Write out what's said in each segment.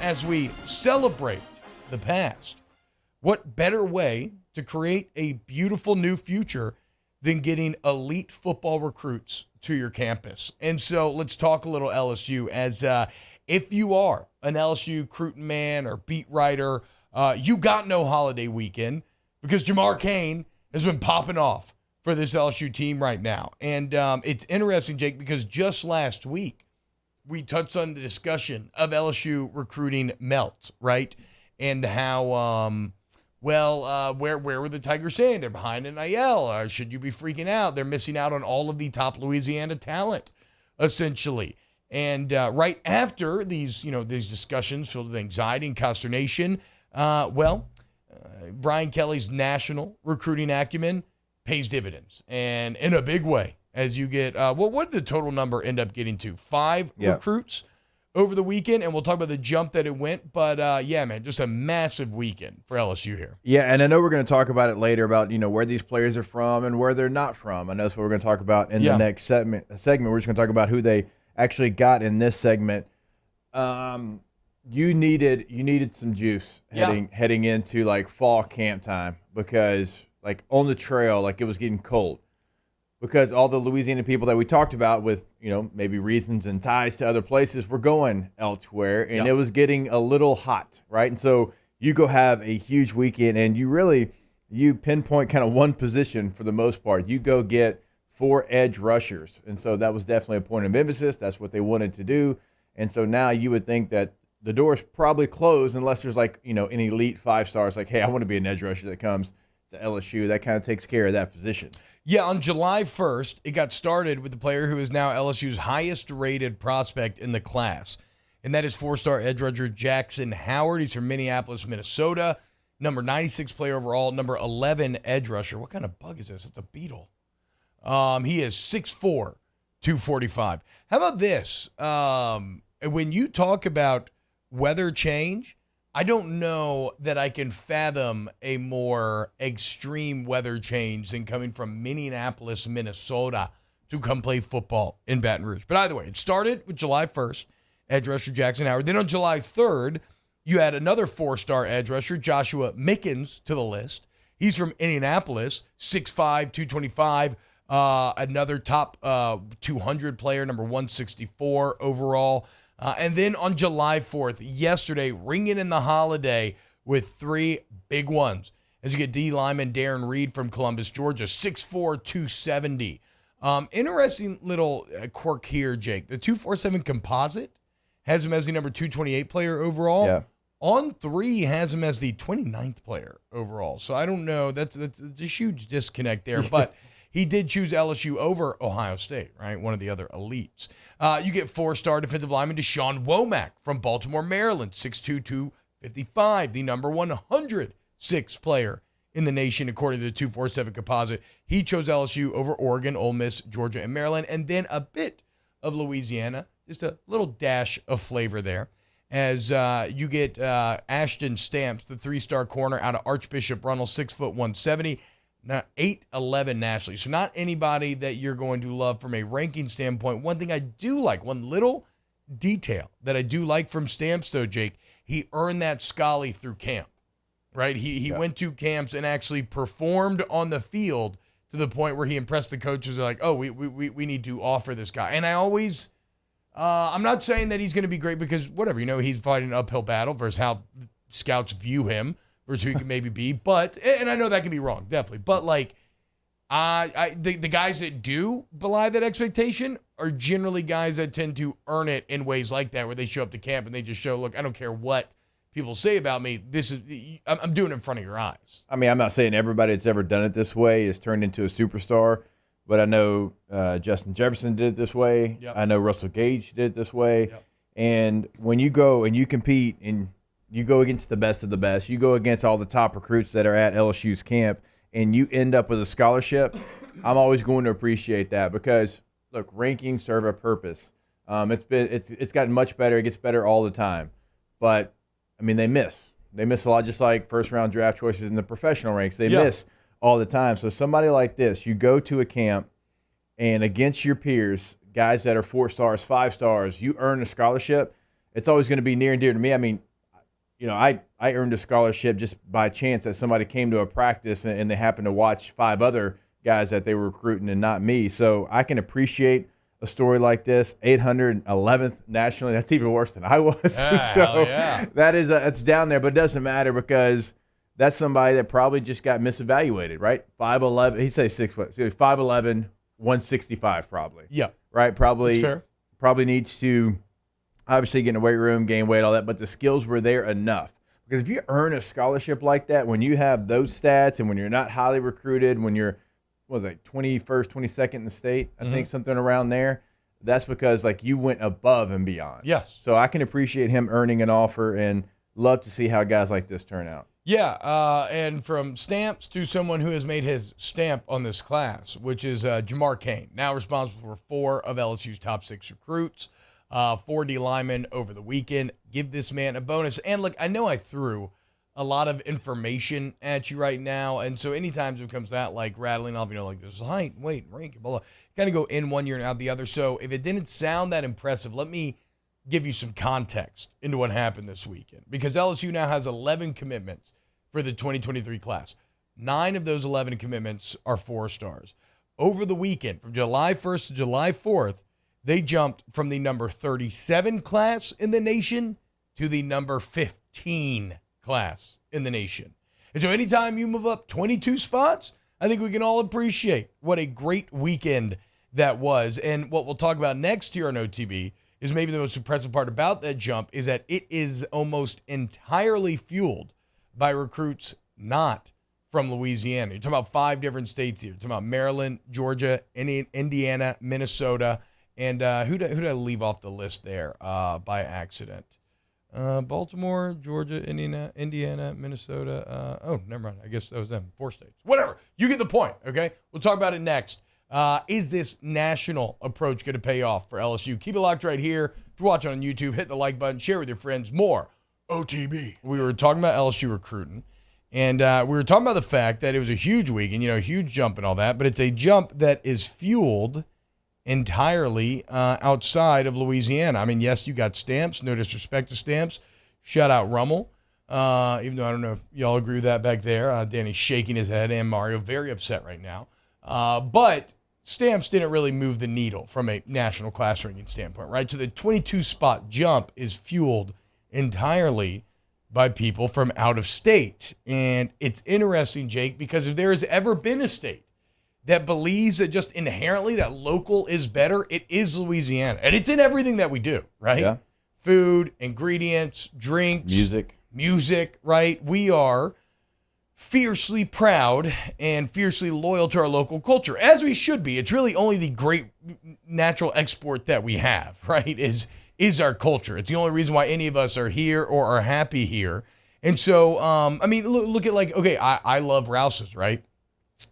As we celebrate the past, what better way to create a beautiful new future than getting elite football recruits to your campus? And so let's talk a little LSU. As if you are an LSU Cruton man or beat writer, you got no holiday weekend because Jamar Cain has been popping off for this LSU team right now. And it's interesting, Jake, because just last week, we touched on the discussion of LSU recruiting melt, right? And how, where were the Tigers saying? They're behind in IL. Or should you be freaking out? They're missing out on all of the top Louisiana talent, essentially. And right after these discussions filled with anxiety and consternation, Brian Kelly's national recruiting acumen pays dividends, and in a big way. As you get, what did the total number end up getting to? 5 recruits over the weekend, and we'll talk about the jump that it went. But, man, just a massive weekend for LSU here. Yeah, and I know we're going to talk about it later about, where these players are from and where they're not from. I know that's what we're going to talk about in the next segment. We're just going to talk about who they actually got in this segment. You needed some juice heading into, like, fall camp time because, like, on the trail, like, it was getting cold. Because all the Louisiana people that we talked about with, maybe reasons and ties to other places were going elsewhere, and it was getting a little hot, right? And so you go have a huge weekend, and you pinpoint kind of one position for the most part. You go get 4 edge rushers, and so that was definitely a point of emphasis. That's what they wanted to do. And so now you would think that the door's probably closed unless there's like, an elite 5 stars like, hey, I want to be an edge rusher that comes to LSU. That kind of takes care of that position. Yeah, on July 1st, it got started with the player who is now LSU's highest-rated prospect in the class, and that is 4-star edge rusher Jackson Howard. He's from Minneapolis, Minnesota, number 96 player overall, number 11 edge rusher. What kind of bug is this? It's a beetle. He is 6'4", 245. How about this? When you talk about weather change, I don't know that I can fathom a more extreme weather change than coming from Minneapolis, Minnesota to come play football in Baton Rouge. But either way, it started with July 1st, edge rusher Jackson Howard. Then on July 3rd, you had another 4-star edge rusher, Joshua Mickens, to the list. He's from Indianapolis, 6'5", 225, another top 200 player, number 164 overall. And then on July 4th, yesterday, ringing in the holiday with 3 big ones. As you get D lineman Darren Reed from Columbus, Georgia, 6'4", 270. Interesting little quirk here, Jake. The 247 composite has him as the number 228 player overall. Yeah. On 3 has him as the 29th player overall. So I don't know. That's a huge disconnect there. But he did choose LSU over Ohio State, right? One of the other elites. You get 4-star defensive lineman Deshaun Womack from Baltimore, Maryland, 6'2", 255, the number 106 player in the nation, according to the 247 composite. He chose LSU over Oregon, Ole Miss, Georgia, and Maryland, and then a bit of Louisiana, just a little dash of flavor there. As you get Ashton Stamps, the 3-star corner out of Archbishop Runnels, 6', 170. Now, 8'11" nationally. So not anybody that you're going to love from a ranking standpoint. One thing I do like, one little detail that I do like from Stamps, though, Jake, he earned that Scully through camp, right? He went to camps and actually performed on the field to the point where he impressed the coaches. They're like, oh, we need to offer this guy. And I always, I'm not saying that he's going to be great because whatever, he's fighting an uphill battle versus how scouts view him versus who he can maybe be. But, and I know that can be wrong, definitely. But, like, the guys that do belie that expectation are generally guys that tend to earn it in ways like that, where they show up to camp and they just show, look, I don't care what people say about me. I'm doing it in front of your eyes. I mean, I'm not saying everybody that's ever done it this way is turned into a superstar, but I know Justin Jefferson did it this way. Yep. I know Russell Gage did it this way. Yep. And when you go and you compete and you go against the best of the best, you go against all the top recruits that are at LSU's camp, and you end up with a scholarship, I'm always going to appreciate that because, look, rankings serve a purpose. It's gotten much better. It gets better all the time. But, I mean, they miss. They miss a lot, just like first-round draft choices in the professional ranks. They miss all the time. So somebody like this, you go to a camp, and against your peers, guys that are 4 stars, 5 stars, you earn a scholarship, it's always going to be near and dear to me. I mean, I earned a scholarship just by chance that somebody came to a practice and they happened to watch 5 other guys that they were recruiting and not me. So I can appreciate a story like this. 811th nationally. That's even worse than I was. So that's down there, but it doesn't matter because that's somebody that probably just got misevaluated, right? 5'11", he says 6 foot. So 5'11", 165 probably. Yeah. Right? Probably needs to obviously get in the weight room, gain weight, all that, but the skills were there enough. Because if you earn a scholarship like that, when you have those stats and when you're not highly recruited, when you're, 21st, 22nd in the state, I think something around there, that's because like you went above and beyond. Yes. So I can appreciate him earning an offer and love to see how guys like this turn out. Yeah, and from stamps to someone who has made his stamp on this class, which is Jamar Cain, now responsible for 4 of LSU's top 6 recruits, 4 D linemen over the weekend. Give this man a bonus. And look, I know I threw a lot of information at you right now, and so anytime it comes that like rattling off, like this height, weight, rank, blah, blah, kind of go in one ear and out the other. So if it didn't sound that impressive, let me give you some context into what happened this weekend, because LSU now has 11 commitments for the 2023 class. 9 of those 11 commitments are 4 stars. Over the weekend, from July 1st to July 4th, they jumped from the number 37 class in the nation to the number 15 class in the nation. And so anytime you move up 22 spots, I think we can all appreciate what a great weekend that was. And what we'll talk about next here on OTB is maybe the most impressive part about that jump is that it is almost entirely fueled by recruits not from Louisiana. You're talking about 5 different states here. You're talking about Maryland, Georgia, Indiana, Minnesota, and who did I leave off the list there by accident? Baltimore, Georgia, Indiana, Minnesota. Never mind. I guess that was them. 4 states. Whatever. You get the point, okay? We'll talk about it next. Is this national approach going to pay off for LSU? Keep it locked right here. If you're watching on YouTube, hit the like button. Share with your friends. More OTB. We were talking about LSU recruiting, and we were talking about the fact that it was a huge week and, a huge jump and all that, but it's a jump that is fueled entirely outside of Louisiana. I mean, yes, you got Stamps. No disrespect to Stamps. Shout out Rummel. Even though I don't know if y'all agree with that back there. Danny's shaking his head, and Mario very upset right now. But Stamps didn't really move the needle from a national class ranking standpoint, right? So the 22-spot jump is fueled entirely by people from out of state. And it's interesting, Jake, because if there has ever been a state that believes that just inherently that local is better, it is Louisiana. And it's in everything that we do, right? Yeah. Food, ingredients, drinks. Music, right? We are fiercely proud and fiercely loyal to our local culture, as we should be. It's really only the great natural export that we have, right, is our culture. It's the only reason why any of us are here or are happy here. And so, I mean, look at I love Rouse's, right?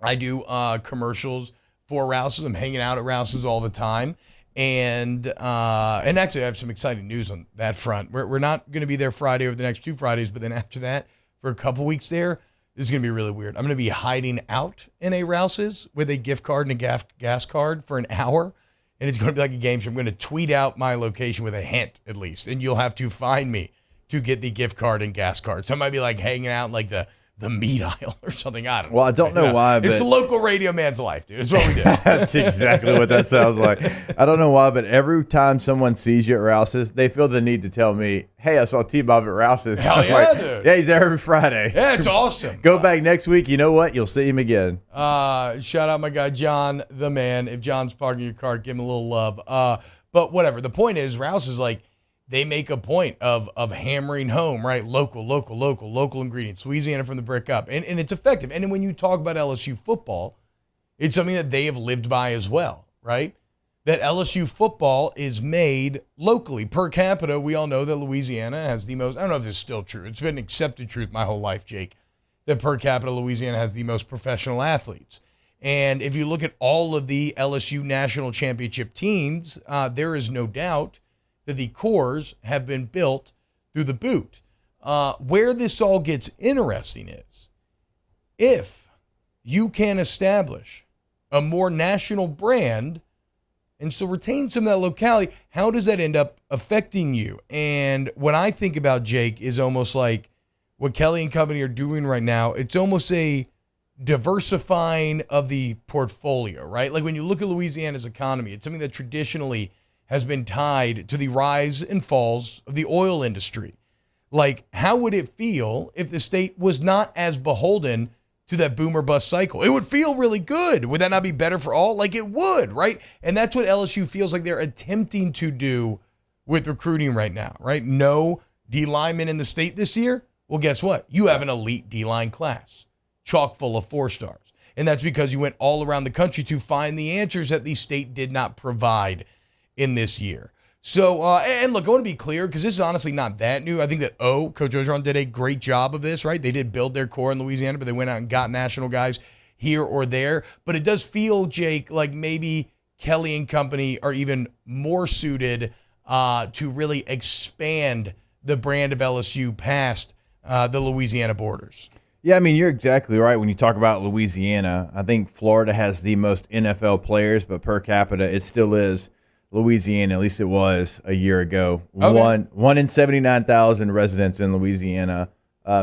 I do commercials for Rouse's. I'm hanging out at Rouse's all the time. And actually, I have some exciting news on that front. We're not going to be there Friday or the next 2 Fridays, but then after that, for a couple weeks there, this is going to be really weird. I'm going to be hiding out in a Rouse's with a gift card and a gas card for an hour, and it's going to be like a game show. I'm going to tweet out my location with a hint, at least, and you'll have to find me to get the gift card and gas card. So I might be like hanging out in like the meat aisle or something. I don't know. Well, I don't know why, but it's the local radio man's life, dude. It's what we do. That's exactly what that sounds like. I don't know why, but every time someone sees you at Rouse's, they feel the need to tell me, hey, I saw T-Bob at Rouse's. Hell yeah, dude. Yeah, he's there every Friday. Yeah, it's awesome. Go back next week. You know what? You'll see him again. Shout out my guy, John, the man. If John's parking your car, give him a little love. But whatever. The point is, Rouse's they make a point of hammering home, right? Local ingredients. Louisiana from the brick up. And it's effective. And then when you talk about LSU football, it's something that they have lived by as well, right? That LSU football is made locally. Per capita, we all know that Louisiana has the most, I don't know if this is still true. It's been an accepted truth my whole life, Jake, that per capita, Louisiana has the most professional athletes. And if you look at all of the LSU national championship teams, there is no doubt that the cores have been built through the boot. Where this all gets interesting is if you can establish a more national brand and still retain some of that locality, how does that end up affecting you? And what I think about, Jake, is almost like what Kelly and company are doing right now. It's almost a diversifying of the portfolio, right? Like when you look at Louisiana's economy, it's something that traditionally has been tied to the rise and falls of the oil industry. Like, how would it feel if the state was not as beholden to that boom or bust cycle? It would feel really good. Would that not be better for all? Like, it would, right? And that's what LSU feels like they're attempting to do with recruiting right now, right? No D linemen in the state this year. Well, guess what? You have an elite D-line class, chock full of 4-stars. And that's because you went all around the country to find the answers that the state did not provide in this year. So, and look, I want to be clear, because this is honestly not that new. I think that Coach Orgeron did a great job of this, right? They did build their core in Louisiana, but they went out and got national guys here or there. But it does feel, Jake, like maybe Kelly and company are even more suited to really expand the brand of LSU past the Louisiana borders. Yeah, I mean, you're exactly right. When you talk about Louisiana, I think Florida has the most NFL players, but per capita, it still is Louisiana. At least it was a year ago. Okay. One in 79,000 residents in Louisiana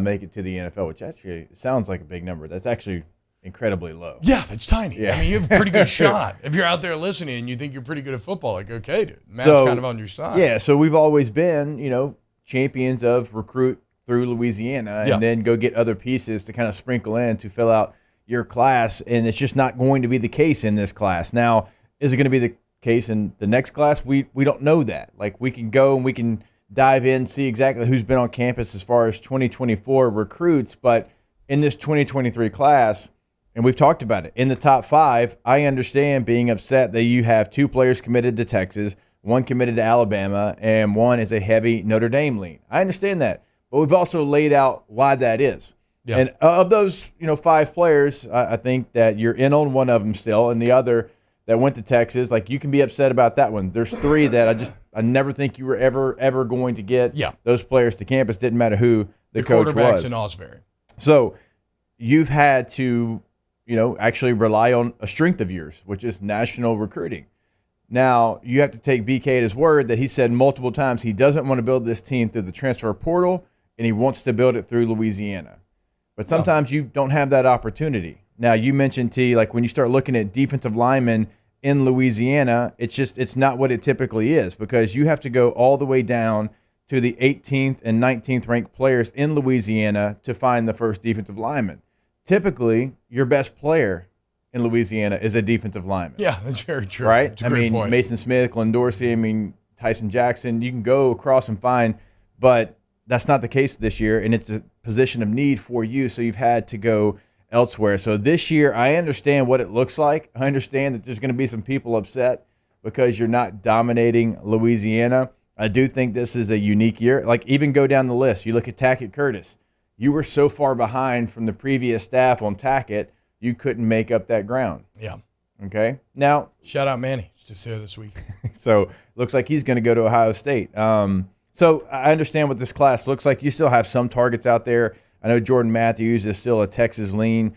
make it to the NFL, which actually sounds like a big number. That's actually incredibly low. Yeah, that's tiny. Yeah. I mean, you have a pretty good shot. If you're out there listening and you think you're pretty good at football, like, okay, dude, Matt's kind of on your side. Yeah, so we've always been, champions of recruit through Louisiana and then go get other pieces to kind of sprinkle in to fill out your class, and it's just not going to be the case in this class. Now, is it going to be the case in the next class? We don't know that. Like, we can go and we can dive in, see exactly who's been on campus as far as 2024 recruits, but in this 2023 class, and we've talked about it, in the top 5, I understand being upset that you have 2 players committed to Texas, 1 committed to Alabama, and 1 is a heavy Notre Dame lean. I understand that. But we've also laid out why that is. Yeah. And of those, 5 players, I think that you're in on one of them still, and the other that went to Texas, like, you can be upset about that one. There's 3 that I never think you were ever going to get those players to campus. Didn't matter who the coach was. Quarterbacks in Osbury. So you've had to, actually rely on a strength of yours, which is national recruiting. Now, you have to take BK at his word that he said multiple times he doesn't want to build this team through the transfer portal, and he wants to build it through Louisiana. But sometimes you don't have that opportunity. Now, you mentioned, T, like when you start looking at defensive linemen in Louisiana, it's not what it typically is, because you have to go all the way down to the 18th and 19th ranked players in Louisiana to find the first defensive lineman. Typically, your best player in Louisiana is a defensive lineman. Yeah, that's very true. Right? That's a great point. Mason Smith, Glenn Dorsey, Tyson Jackson, you can go across and find, but that's not the case this year, and it's a position of need for you, so you've had to go elsewhere. So this year, I understand what it looks like. I understand that there's going to be some people upset because you're not dominating Louisiana. I do think this is a unique year. Like, even go down the list. You look at Tackett Curtis. You were so far behind from the previous staff on Tackett, you couldn't make up that ground. Yeah. Okay? Now, shout out Manny. Just here this week. So, looks like he's going to go to Ohio State. So I understand what this class looks like. You still have some targets out there. I know Jordan Matthews is still a Texas lean.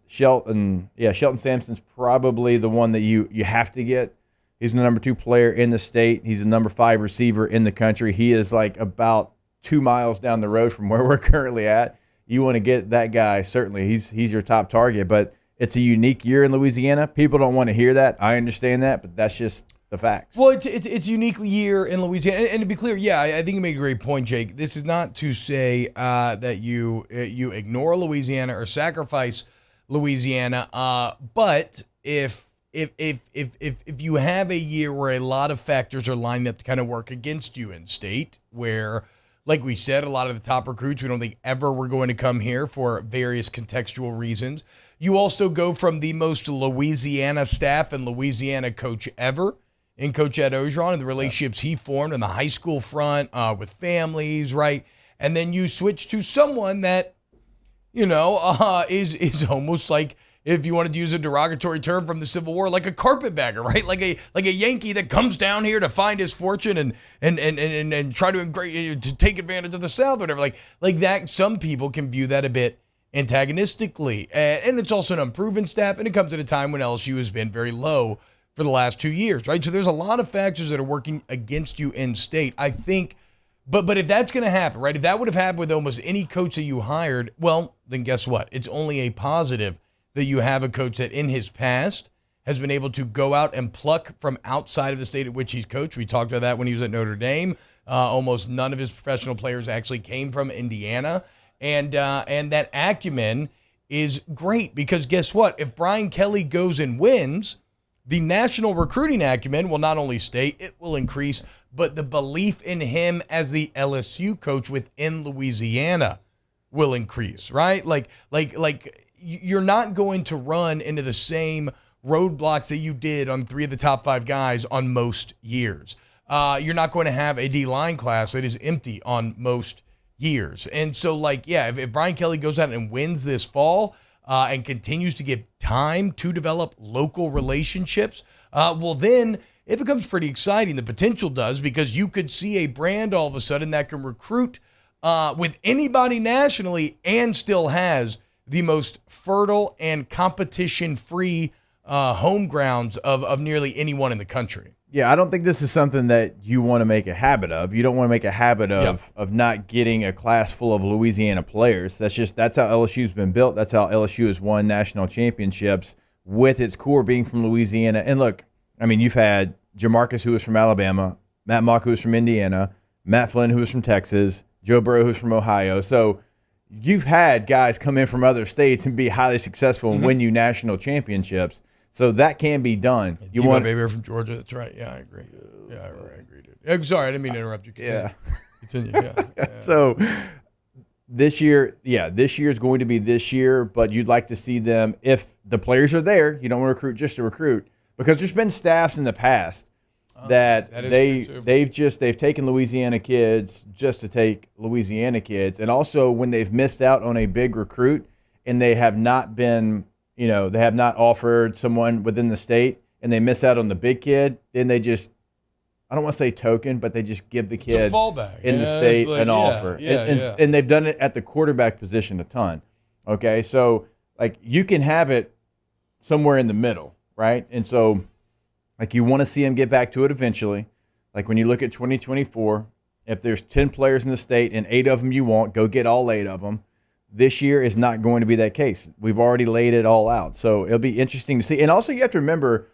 Shelton Sampson's probably the one that you have to get. He's the number 2 player in the state. He's the number 5 receiver in the country. He is like about 2 miles down the road from where we're currently at. You want to get that guy, certainly. He's your top target, but it's a unique year in Louisiana. People don't want to hear that. I understand that, but that's just the facts. Well, it's a unique year in Louisiana, and to be clear, I think you made a great point, Jake. This is not to say that you ignore Louisiana or sacrifice Louisiana, but if you have a year where a lot of factors are lined up to kind of work against you in state, where, like we said, a lot of the top recruits we don't think ever were going to come here for various contextual reasons. You also go from the most Louisiana staff and Louisiana coach ever in Coach Ed Orgeron and the relationships he formed on the high school front with families, right? And then you switch to someone that, is almost like, if you wanted to use a derogatory term from the Civil War, like a carpetbagger, right? Like a Yankee that comes down here to find his fortune and try to take advantage of the South, or whatever. Like that, some people can view that a bit antagonistically. And it's also an unproven staff, and it comes at a time when LSU has been very low for the last 2 years, right? So there's a lot of factors that are working against you in state. I think, but if that's going to happen, right? If that would have happened with almost any coach that you hired, well, then guess what? It's only a positive that you have a coach that in his past has been able to go out and pluck from outside of the state at which he's coached. We talked about that when he was at Notre Dame. Almost none of his professional players actually came from Indiana. And that acumen is great because guess what? If Brian Kelly goes and wins, the national recruiting acumen will not only stay, it will increase, but the belief in him as the LSU coach within Louisiana will increase, right? Like you're not going to run into the same roadblocks that you did on 3 of the top 5 guys on most years. You're not going to have a D-line class that is empty on most years. And so, if Brian Kelly goes out and wins this fall and continues to give time to develop local relationships, well, then it becomes pretty exciting. The potential does, because you could see a brand all of a sudden that can recruit with anybody nationally and still has the most fertile and competition-free home grounds of nearly anyone in the country. Yeah, I don't think this is something that you want to make a habit of. You don't want to make a habit of not getting a class full of Louisiana players. That's how LSU's been built. That's how LSU has won national championships, with its core being from Louisiana. And look, I mean, you've had Jamarcus, who was from Alabama, Matt Mock, who was from Indiana, Matt Flynn, who was from Texas, Joe Burrow, who's from Ohio. So you've had guys come in from other states and be highly successful and win you national championships. So that can be done. You want Hebert from Georgia? That's right. Yeah, I agree. Yeah, I agree, dude. I'm sorry, I didn't mean to interrupt you. Continue. Yeah. So this year is going to be this year, but you'd like to see them, if the players are there, you don't want to recruit just to recruit, because there's been staffs in the past that they've taken Louisiana kids just to take Louisiana kids, and also when they've missed out on a big recruit and they have not been, they have not offered someone within the state and they miss out on the big kid, then they just, I don't want to say token, but they just give the kid in the state an offer. And they've done it at the quarterback position a ton. Okay, so you can have it somewhere in the middle, right? And so you want to see them get back to it eventually. Like when you look at 2024, if there's 10 players in the state and 8 of them you want, go get all 8 of them. This year is not going to be that case. We've already laid it all out. So it'll be interesting to see. And also you have to remember,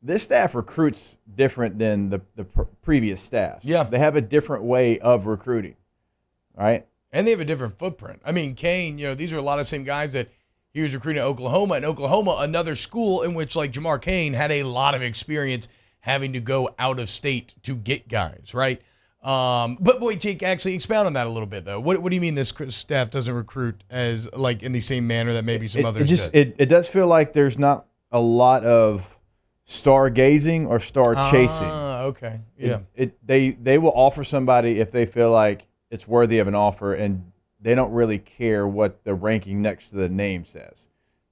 this staff recruits different than the previous staff. Yeah. They have a different way of recruiting, right? And they have a different footprint. I mean, Kane, these are a lot of the same guys that he was recruiting at Oklahoma. And Oklahoma, another school in which, Jamar Kane had a lot of experience having to go out of state to get guys, right? But boy, Jake, actually expound on that a little bit, though. What do you mean this staff doesn't recruit as in the same manner that maybe some others did? It does feel like there's not a lot of stargazing or star chasing. Okay. Yeah. They will offer somebody if they feel like it's worthy of an offer, and they don't really care what the ranking next to the name says.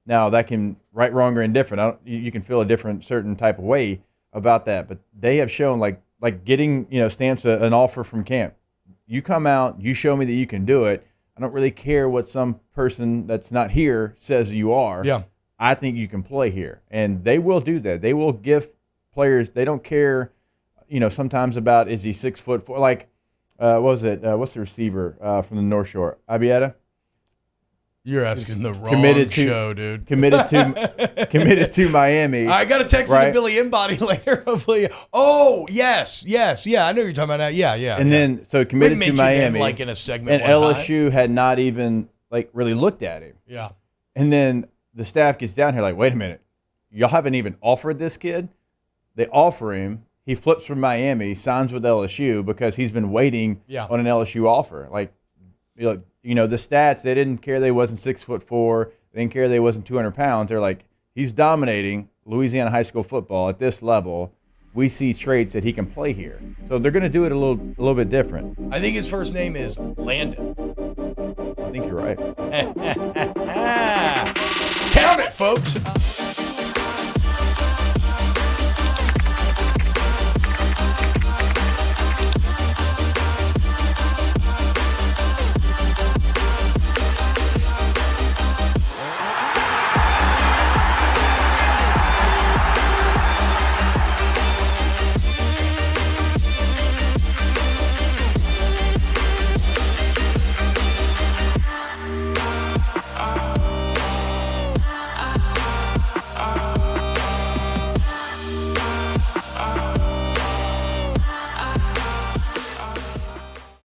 Now, that can, right, wrong, or indifferent, you can feel a different certain type of way about that, but they have shown like getting stamps an offer from camp. You come out, you show me that you can do it. I don't really care what some person that's not here says you are. Yeah. I think you can play here, and they will do that. They will give players. They don't care, sometimes about, is he 6'4"? What was it? What's the receiver from the North Shore? Abieta? You're asking the wrong show, dude. Committed to Miami. I got a text to Billy Embody later. Hopefully. Oh, yes. Yeah, I know you're talking about that. Yeah. And then, so committed to Miami. Him, in a segment and LSU had not even, really looked at him. Yeah. And then the staff gets down here wait a minute. Y'all haven't even offered this kid? They offer him. He flips from Miami, signs with LSU because he's been waiting on an LSU offer. The stats, they didn't care they wasn't 6'4". They didn't care they wasn't 200 pounds. They're like, he's dominating Louisiana high school football at this level. We see traits that he can play here. So they're going to do it a little bit different. I think his first name is Landon. I think you're right. Count it, folks.